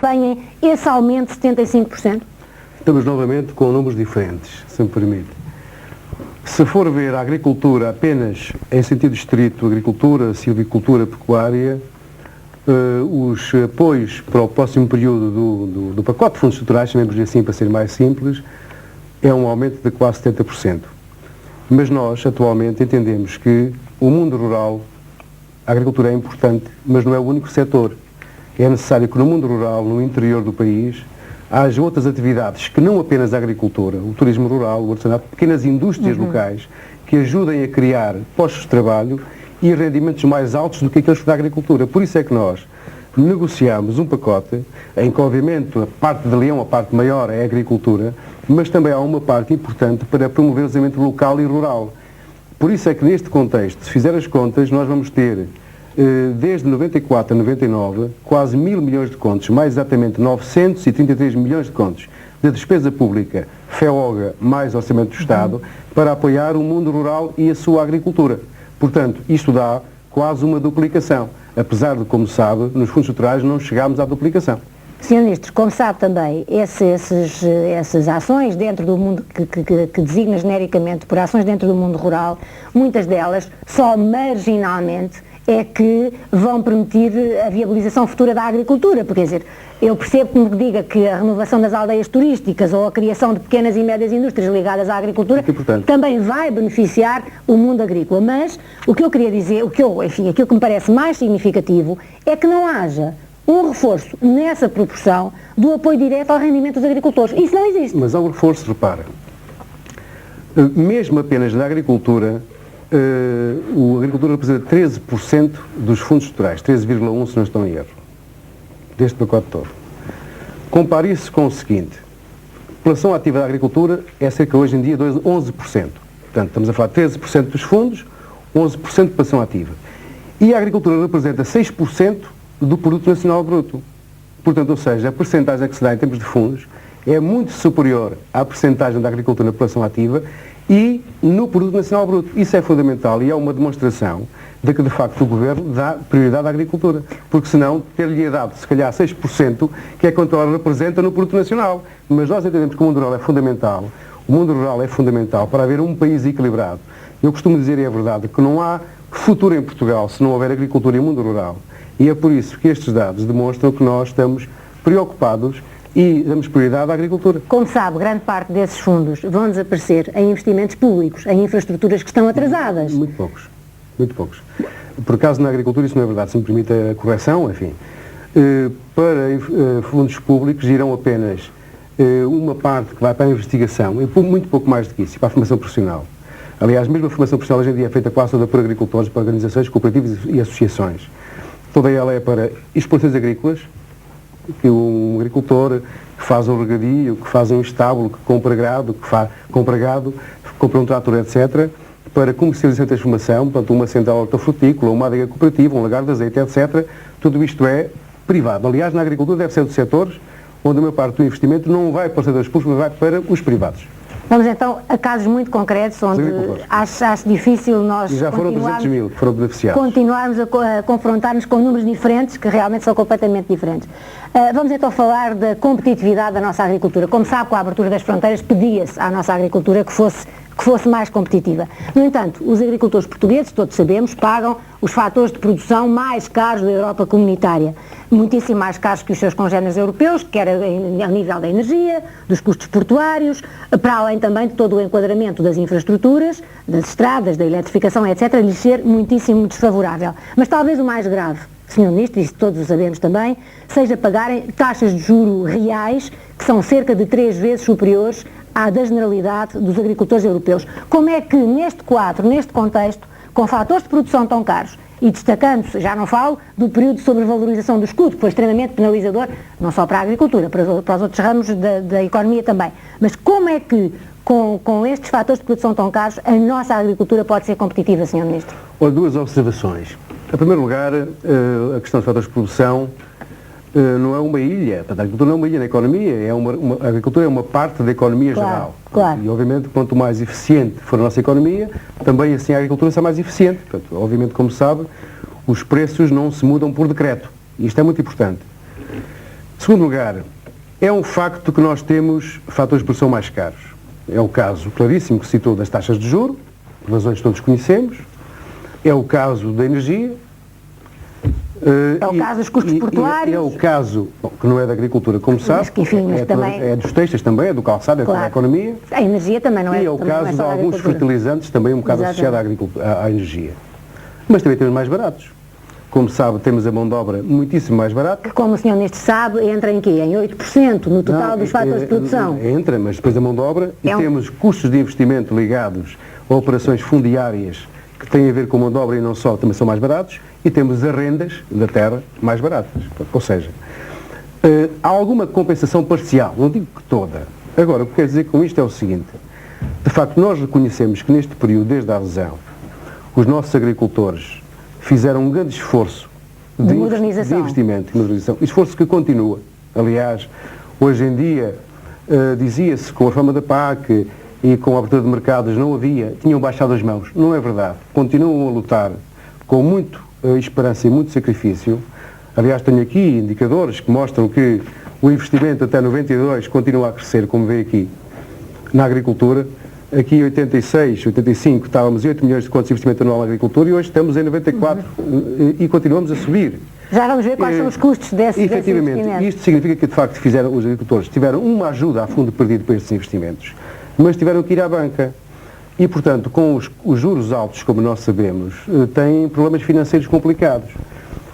acompanhem esse aumento de 75%? Estamos novamente com números diferentes, se me permite. Se for ver a agricultura apenas em sentido estrito, agricultura, silvicultura, pecuária, os apoios para o próximo período do pacote de fundos estruturais, chamemos-lhe assim para ser mais simples, é um aumento de quase 70%. Mas nós, atualmente, entendemos que o mundo rural, a agricultura é importante, mas não é o único setor. É necessário que no mundo rural, no interior do país, haja outras atividades que não apenas a agricultura, o turismo rural, o artesanato, pequenas indústrias locais que ajudem a criar postos de trabalho e rendimentos mais altos do que aqueles da agricultura. Por isso é que nós negociamos um pacote em que, obviamente, a parte de leão, a parte maior é a agricultura, mas também há uma parte importante para promover o desenvolvimento local e rural. Por isso é que neste contexto, se fizer as contas, nós vamos ter, desde 94 a 99, quase 1.000 milhões de contos, mais exatamente 933 milhões de contos de despesa pública, FEOGA mais Orçamento do Estado, para apoiar o mundo rural e a sua agricultura. Portanto, isto dá quase uma duplicação, apesar de, como sabe, nos fundos estruturais não chegámos à duplicação. Sr. Ministro, como sabe também, essas ações dentro do mundo, que designa genericamente por ações dentro do mundo rural, muitas delas, só marginalmente, é que vão permitir a viabilização futura da agricultura, porque, quer dizer, eu percebo que me diga que a renovação das aldeias turísticas ou a criação de pequenas e médias indústrias ligadas à agricultura também vai beneficiar o mundo agrícola, mas o que eu queria dizer, aquilo que me parece mais significativo é que não haja um reforço nessa proporção do apoio direto ao rendimento dos agricultores. Isso não existe. Mas há um reforço, repara, mesmo apenas na agricultura, a agricultura representa 13% dos fundos estruturais, 13,1% se não estou em erro, deste pacote todo. Compare isso com o seguinte, a população ativa da agricultura é cerca hoje em dia de 11%. Portanto, estamos a falar de 13% dos fundos, 11% de população ativa. E a agricultura representa 6% do produto nacional bruto. Portanto, ou seja, a percentagem que se dá em termos de fundos é muito superior à percentagem da agricultura na população ativa e no produto nacional bruto. Isso é fundamental e é uma demonstração de que, de facto, o Governo dá prioridade à agricultura. Porque, senão, ter-lhe dado, se calhar, 6%, que é quanto ela representa no produto nacional. Mas nós entendemos que o mundo rural é fundamental. O mundo rural é fundamental para haver um país equilibrado. Eu costumo dizer, e é verdade, que não há futuro em Portugal se não houver agricultura e mundo rural. E é por isso que estes dados demonstram que nós estamos preocupados e damos prioridade à agricultura. Como sabe, grande parte desses fundos vão desaparecer em investimentos públicos, em infraestruturas que estão atrasadas. Muito poucos. Muito poucos. Por acaso, na agricultura, isso não é verdade, se me permite a correção, enfim. Para fundos públicos irão apenas uma parte que vai para a investigação, e muito pouco mais do que isso, para a formação profissional. Aliás, mesmo a formação profissional hoje em dia é feita quase toda por agricultores, por organizações cooperativas e associações. Toda ela é para explorações agrícolas, que um agricultor que faz um regadio, que faz um estábulo, que compra gado, compra um trator, etc., para comercialização e transformação, portanto, uma central hortofrutícola, uma adega cooperativa, um lagar de azeite, etc., tudo isto é privado. Aliás, na agricultura deve ser dos setores onde a maior parte do investimento não vai para os setores públicos, mas vai para os privados. Vamos então a casos muito concretos, onde acho difícil nós já foram 200 mil que foram beneficiados. Continuarmos a confrontar-nos com números diferentes, que realmente são completamente diferentes. Vamos então falar da competitividade da nossa agricultura. Como sabe, com a abertura das fronteiras, pedia-se à nossa agricultura que fosse mais competitiva. No entanto, os agricultores portugueses, todos sabemos, pagam os fatores de produção mais caros da Europa comunitária. Muitíssimo mais caros que os seus congéneres europeus, quer a nível da energia, dos custos portuários, para além também de todo o enquadramento das infraestruturas, das estradas, da eletrificação, etc., lhes ser muitíssimo desfavorável. Mas talvez o mais grave, Sr. Ministro, isso todos o sabemos também, seja pagarem taxas de juro reais que são cerca de 3 vezes superiores à da generalidade dos agricultores europeus. Como é que neste quadro, neste contexto, com fatores de produção tão caros e destacando-se, já não falo, do período de sobrevalorização do escudo, que foi extremamente penalizador, não só para a agricultura, para os outros ramos da economia também, mas como é que, com estes fatores de produção tão caros, a nossa agricultura pode ser competitiva, Sr. Ministro? Ora, duas observações. Em primeiro lugar, a questão dos fatores de produção não é uma ilha, portanto, a agricultura não é uma ilha na economia, a agricultura é uma parte da economia geral. Claro. E, obviamente, quanto mais eficiente for a nossa economia, também assim a agricultura será mais eficiente. Portanto, obviamente, como sabe, os preços não se mudam por decreto. E isto é muito importante. Segundo lugar, é um facto que nós temos fatores de produção mais caros. É o caso claríssimo que citou das taxas de juros, por razões que todos conhecemos. É o caso da energia. É o caso dos custos portuários. É o caso, bom, que não é da agricultura, como sabe, que, enfim, mas também... é dos textos também, é do calçado, é da economia. A energia também não é. E é o caso de alguns fertilizantes, também um bocado associado à energia. Mas também temos mais baratos. Como sabe, temos a mão de obra muitíssimo mais barata. Que, como o Sr. Ministro sabe, entra em quê? Em 8% no total dos fatores de produção? Entra, mas depois a mão de obra e temos custos de investimento ligados a operações fundiárias que têm a ver com a mão de obra e não só, também são mais baratos, e temos as rendas da terra mais baratas. Ou seja, há alguma compensação parcial, não digo que toda. Agora, o que quero dizer com isto é o seguinte: de facto, nós reconhecemos que neste período, desde a adesão, os nossos agricultores fizeram um grande esforço de investimento e modernização, esforço que continua. Aliás, hoje em dia, dizia-se com a reforma da PAC e com a abertura de mercados não havia, tinham baixado as mãos. Não é verdade. Continuam a lutar com muita esperança e muito sacrifício. Aliás, tenho aqui indicadores que mostram que o investimento até 92 continua a crescer, como vê aqui, na agricultura. Aqui em 86, 85 estávamos em 8 milhões de contos de investimento anual na agricultura e hoje estamos em 94 e continuamos a subir. Já vamos ver quais são os custos desse efetivamente, isto significa que de facto os agricultores tiveram uma ajuda a fundo perdido para estes investimentos, mas tiveram que ir à banca. E, portanto, com os juros altos, como nós sabemos, têm problemas financeiros complicados.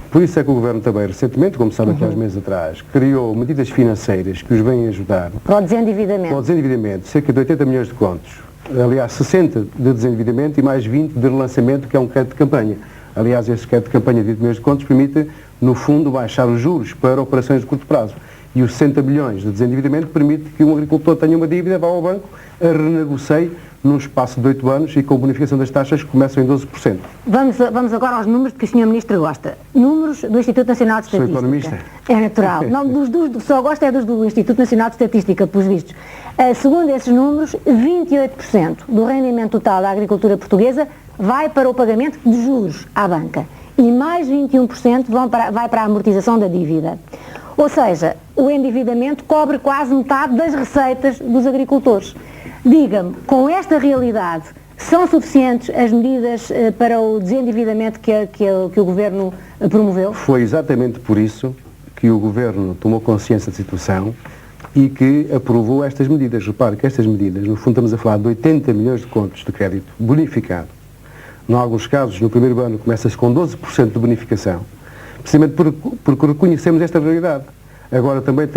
Por isso é que o Governo também, recentemente, como sabe, aqui há uns meses atrás, criou medidas financeiras que os vêm ajudar. Para o desendividamento. Para o desendividamento, cerca de 80 milhões de contos. Aliás, 60 de desendividamento e mais 20 de relançamento, que é um crédito de campanha. Aliás, esse crédito de campanha de 20 milhões de contos permite, no fundo, baixar os juros para operações de curto prazo. E os 60 milhões de desendividamento permite que um agricultor tenha uma dívida, vá ao banco, a renegocie num espaço de 8 anos e com bonificação das taxas que começam em 12%. Vamos agora aos números de que o Sr. Ministro gosta. Números do Instituto Nacional de Estatística. Sou economista. É natural. Não, só gosta é dos do Instituto Nacional de Estatística, pelos vistos. Segundo esses números, 28% do rendimento total da agricultura portuguesa vai para o pagamento de juros à banca e mais 21% vai para a amortização da dívida. Ou seja, o endividamento cobre quase metade das receitas dos agricultores. Diga-me, com esta realidade, são suficientes as medidas para o desendividamento que o Governo promoveu? Foi exatamente por isso que o Governo tomou consciência da situação e que aprovou estas medidas. Repare que estas medidas, no fundo estamos a falar de 80 milhões de contos de crédito bonificado. Em alguns casos, no primeiro ano, começa-se com 12% de bonificação, precisamente porque reconhecemos esta realidade. Agora também tem